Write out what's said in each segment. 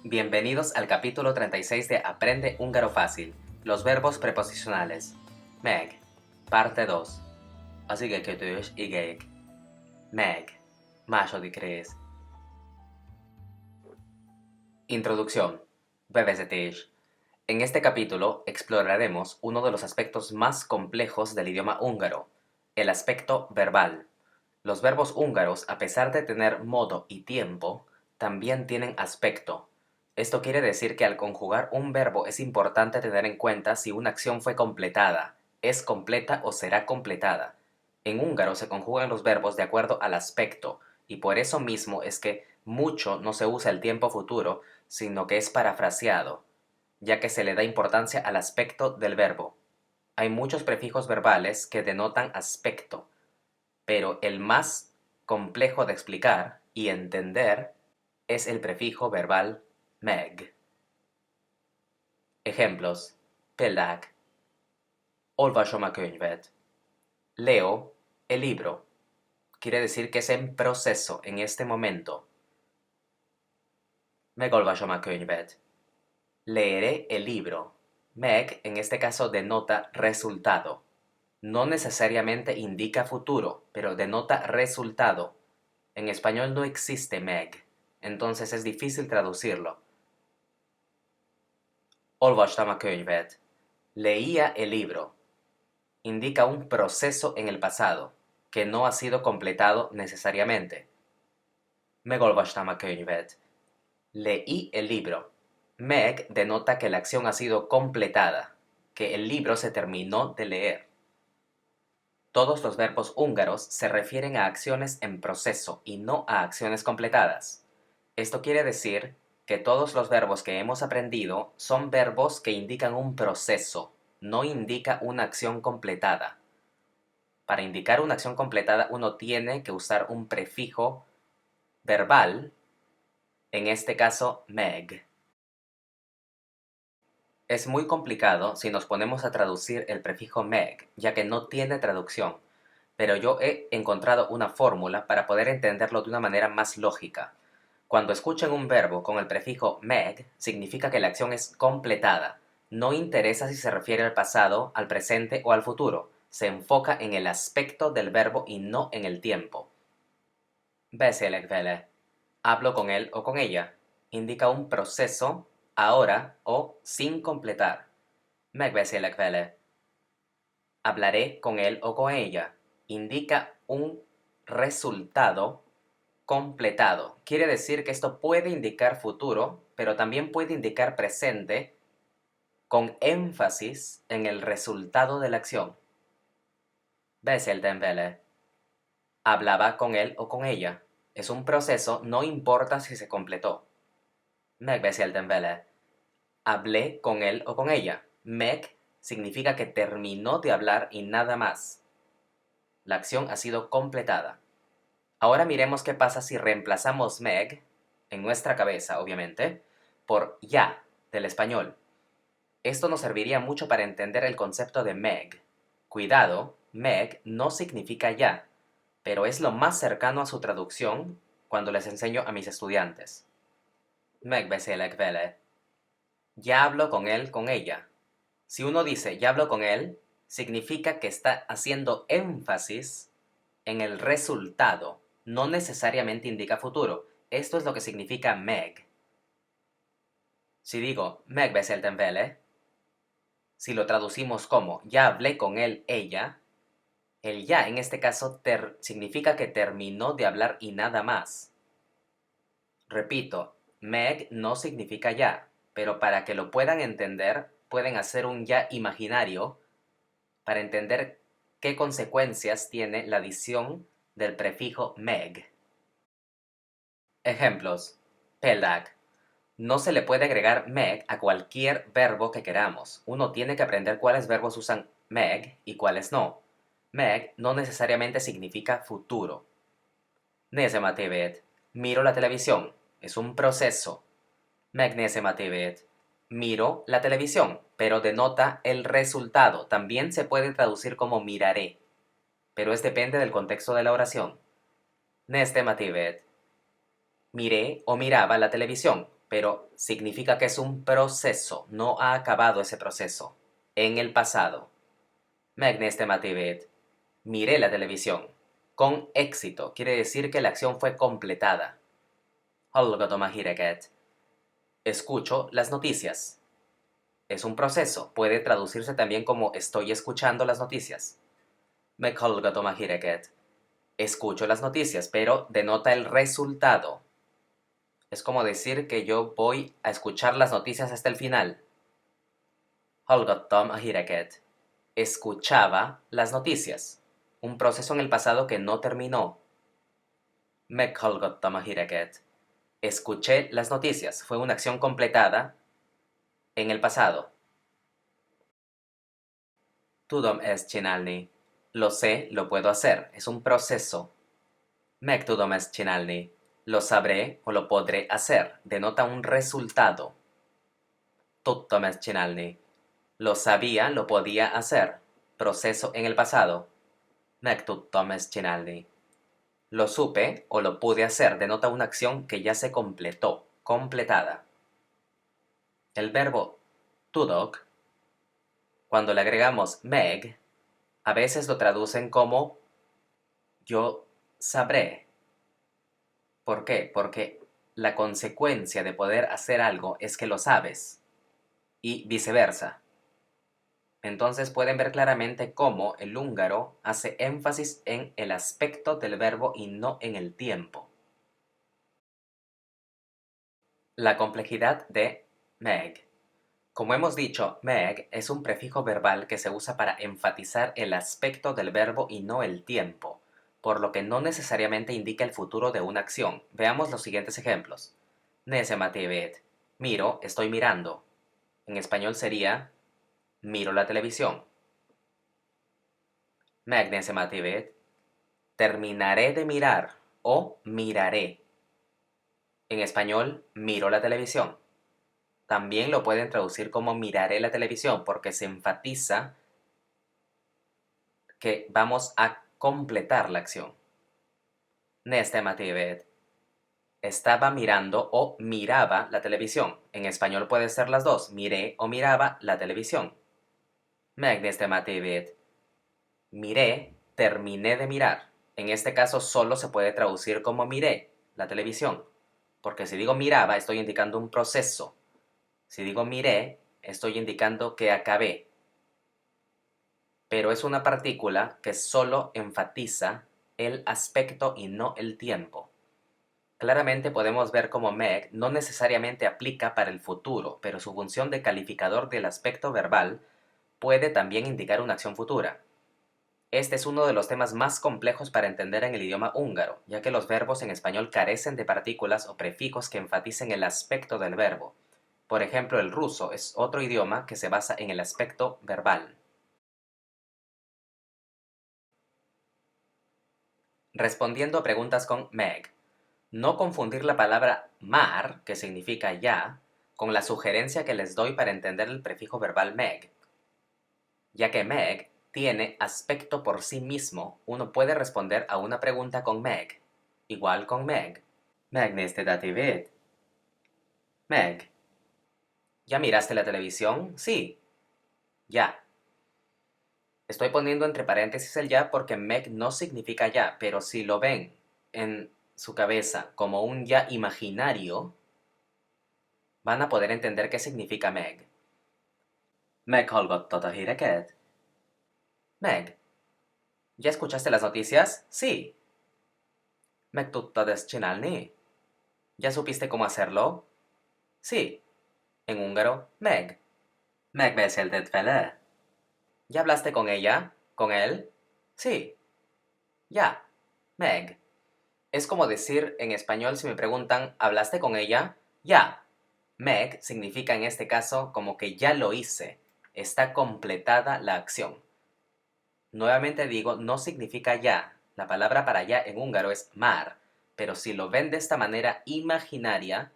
Bienvenidos al capítulo 36 de Aprende Húngaro Fácil, los verbos preposicionales. Meg, parte 2. Az igekötős igék. Meg, második rész. Introducción. Bevezetés. En este capítulo exploraremos uno de los aspectos más complejos del idioma húngaro, el aspecto verbal. Los verbos húngaros, a pesar de tener modo y tiempo, también tienen aspecto. Esto quiere decir que al conjugar un verbo es importante tener en cuenta si una acción fue completada, es completa o será completada. En húngaro se conjugan los verbos de acuerdo al aspecto, y por eso mismo es que mucho no se usa el tiempo futuro, sino que es parafraseado, ya que se le da importancia al aspecto del verbo. Hay muchos prefijos verbales que denotan aspecto, pero el más complejo de explicar y entender es el prefijo verbal meg. Ejemplos: példák, olvasom a könyvet, leo el libro, quiere decir que es en proceso en este momento. Megolvasom a könyvet, leeré el libro. Meg en este caso denota resultado. No necesariamente indica futuro, pero denota resultado. En español no existe meg, entonces es difícil traducirlo. Olvastam a könyvet, leía el libro. Indica un proceso en el pasado, que no ha sido completado necesariamente. Megolvastam a könyvet, leí el libro. Meg denota que la acción ha sido completada, que el libro se terminó de leer. Todos los verbos húngaros se refieren a acciones en proceso y no a acciones completadas. Esto quiere decir que todos los verbos que hemos aprendido son verbos que indican un proceso, no indica una acción completada. Para indicar una acción completada uno tiene que usar un prefijo verbal, en este caso meg. Es muy complicado si nos ponemos a traducir el prefijo meg, ya que no tiene traducción, pero yo he encontrado una fórmula para poder entenderlo de una manera más lógica. Cuando escuchen un verbo con el prefijo meg, significa que la acción es completada. No interesa si se refiere al pasado, al presente o al futuro. Se enfoca en el aspecto del verbo y no en el tiempo. Beszélek vele. Hablo con él o con ella. Indica un proceso, ahora o sin completar. Megbeszélek vele. Hablaré con él o con ella. Indica un resultado completado. Quiere decir que esto puede indicar futuro, pero también puede indicar presente, con énfasis en el resultado de la acción. Beszéltem vele. Hablaba con él o con ella. Es un proceso, no importa si se completó. Megbeszéltem vele. Hablé con él o con ella. Meg significa que terminó de hablar y nada más. La acción ha sido completada. Ahora miremos qué pasa si reemplazamos meg, en nuestra cabeza obviamente, por ya, del español. Esto nos serviría mucho para entender el concepto de meg. Cuidado, meg no significa ya, pero es lo más cercano a su traducción cuando les enseño a mis estudiantes. Megbeszélek vele. Ya hablo con él, con ella. Si uno dice ya hablo con él, significa que está haciendo énfasis en el resultado, no necesariamente indica futuro. Esto es lo que significa meg. Si digo megbeszéltem vele, si lo traducimos como ya hablé con él, ella, el ya en este caso significa que terminó de hablar y nada más. Repito, meg no significa ya, pero para que lo puedan entender, pueden hacer un ya imaginario para entender qué consecuencias tiene la adición del prefijo meg. Ejemplos: példák. No se le puede agregar meg a cualquier verbo que queramos. Uno tiene que aprender cuáles verbos usan meg y cuáles no. Meg no necesariamente significa futuro. Nézem tévét. Miro la televisión. Es un proceso. Megnézem tévét. Miro la televisión, pero denota el resultado. También se puede traducir como miraré, pero depende del contexto de la oración. Néztem tévét. Miré o miraba la televisión, pero significa que es un proceso, no ha acabado ese proceso. En el pasado. Meg nästem vet. Miré la televisión. Con éxito quiere decir que la acción fue completada. Hallgatom a híreket. Escucho las noticias. Es un proceso, puede traducirse también como estoy escuchando las noticias. Meg hallgatom a híreket. Escucho las noticias, pero denota el resultado. Es como decir que yo voy a escuchar las noticias hasta el final. Hallgatom a híreket. Escuchaba las noticias. Un proceso en el pasado que no terminó. Meg hallgatom a híreket. Escuché las noticias. Fue una acción completada en el pasado. Tudom ezt csinálni. Lo sé, lo puedo hacer. Es un proceso. Meg tudom ezt csinálni. Lo sabré o lo podré hacer. Denota un resultado. Tudtam ezt csinálni. Lo sabía, lo podía hacer. Proceso en el pasado. Meg tudtam ezt csinálni. Lo supe o lo pude hacer denota una acción que ya se completó, completada. El verbo tudok, cuando le agregamos meg, a veces lo traducen como yo sabré. ¿Por qué? Porque la consecuencia de poder hacer algo es que lo sabes y viceversa. Entonces pueden ver claramente cómo el húngaro hace énfasis en el aspecto del verbo y no en el tiempo. La complejidad de meg. Como hemos dicho, meg es un prefijo verbal que se usa para enfatizar el aspecto del verbo y no el tiempo, por lo que no necesariamente indica el futuro de una acción. Veamos los siguientes ejemplos. Nesematevet. Miro, estoy mirando. En español sería miro la televisión. Meg nesematevet. Terminaré de mirar o miraré. En español, miro la televisión. También lo pueden traducir como miraré la televisión porque se enfatiza que vamos a completar la acción. Nestemativet. Estaba mirando o miraba la televisión. En español puede ser las dos, miré o miraba la televisión. Meg nestemativet. Miré, terminé de mirar. En este caso solo se puede traducir como miré la televisión, porque si digo miraba estoy indicando un proceso. Si digo miré, estoy indicando que acabé. Pero es una partícula que solo enfatiza el aspecto y no el tiempo. Claramente podemos ver cómo meg no necesariamente aplica para el futuro, pero su función de calificador del aspecto verbal puede también indicar una acción futura. Este es uno de los temas más complejos para entender en el idioma húngaro, ya que los verbos en español carecen de partículas o prefijos que enfaticen el aspecto del verbo. Por ejemplo, el ruso es otro idioma que se basa en el aspecto verbal. Respondiendo a preguntas con meg. No confundir la palabra mar, que significa ya, con la sugerencia que les doy para entender el prefijo verbal meg. Ya que meg tiene aspecto por sí mismo, uno puede responder a una pregunta con meg. Igual con meg. Megnézted a tévét? Meg. ¿Ya miraste la televisión? Sí. Ya. Estoy poniendo entre paréntesis el ya porque meg no significa ya, pero si lo ven en su cabeza como un ya imaginario, van a poder entender qué significa meg. Meghallgattad a híreket? Meg. ¿Ya escuchaste las noticias? Sí. Meg tudtad ezt csinálni? ¿Ya supiste cómo hacerlo? Sí. En húngaro, meg. Megbeszélted vele? ¿Ya hablaste con ella? ¿Con él? Sí. Ya. Meg. Es como decir en español si me preguntan, ¿hablaste con ella? Ya. Meg significa en este caso como que ya lo hice. Está completada la acción. Nuevamente digo, no significa ya. La palabra para ya en húngaro es mar. Pero si lo ven de esta manera imaginaria,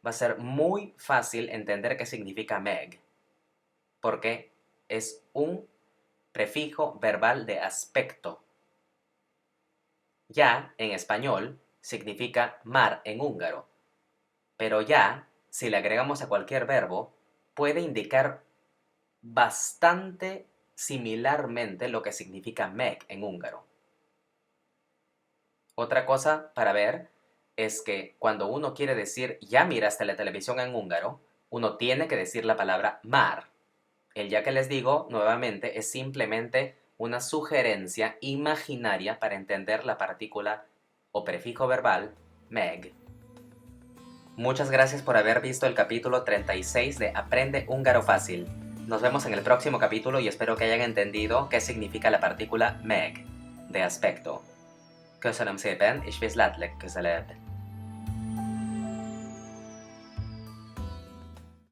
va a ser muy fácil entender qué significa meg. Porque es un prefijo verbal de aspecto. Ya en español significa mar en húngaro, pero ya si le agregamos a cualquier verbo, puede indicar bastante similarmente lo que significa meg en húngaro. Otra cosa para ver es que cuando uno quiere decir ya miraste la televisión en húngaro, uno tiene que decir la palabra mar. El ya que les digo, nuevamente, es simplemente una sugerencia imaginaria para entender la partícula o prefijo verbal meg. Muchas gracias por haber visto el capítulo 36 de Aprende Húngaro Fácil. Nos vemos en el próximo capítulo y espero que hayan entendido qué significa la partícula meg, de aspecto. Köszönöm szépen, és viszlátlek közelebb!